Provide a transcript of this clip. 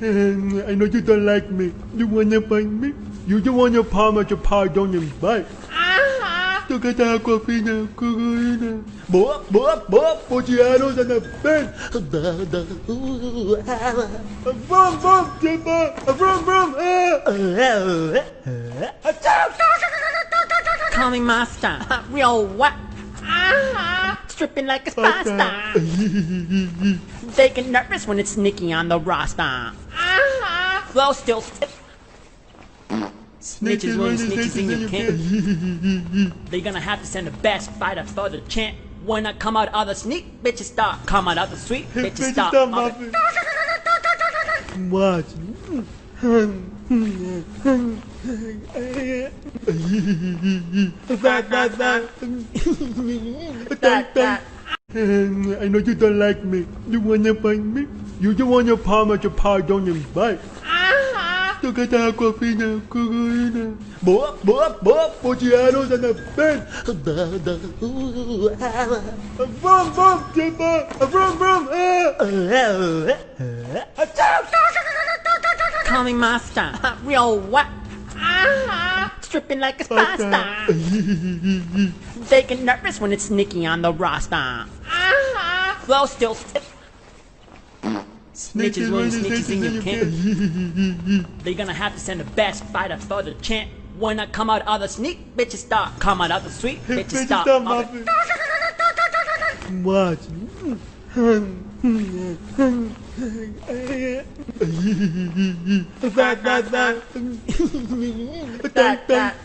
I know you don't like me. You wanna fight me? You just wanna palm at your power down and bite. Toccata aquafina, cocoina. Boop, Poggiano and a bed. Vroom, Jimbo. Vroom, Call me master. Real what? Stripping like a pasta. They get nervous when it's Nikki on the roster. Flow still stiff. Snitches when snitches in your camp. They gonna have to send the best fighter for the champ. When I come out of the sneak, bitches start. Come out of the sweet, bitches start. Watch. I know you don't like me. You wanna fight me? You just wanna palm at your power down and bite. Toccata aquafina, cocoina. Boop, Poggiano and a bed. Vroom, Jimbo. Vroom. Call me master. Real what? Stripping like a pasta. They get nervous when it's Nikki on the roster. Flow still stiff. Snitches when snitches in your camp. They gonna have to send the best fighter for the champ. When I come out of the sneak, bitches start. Come out of the sweet, bitches start. Watch. That.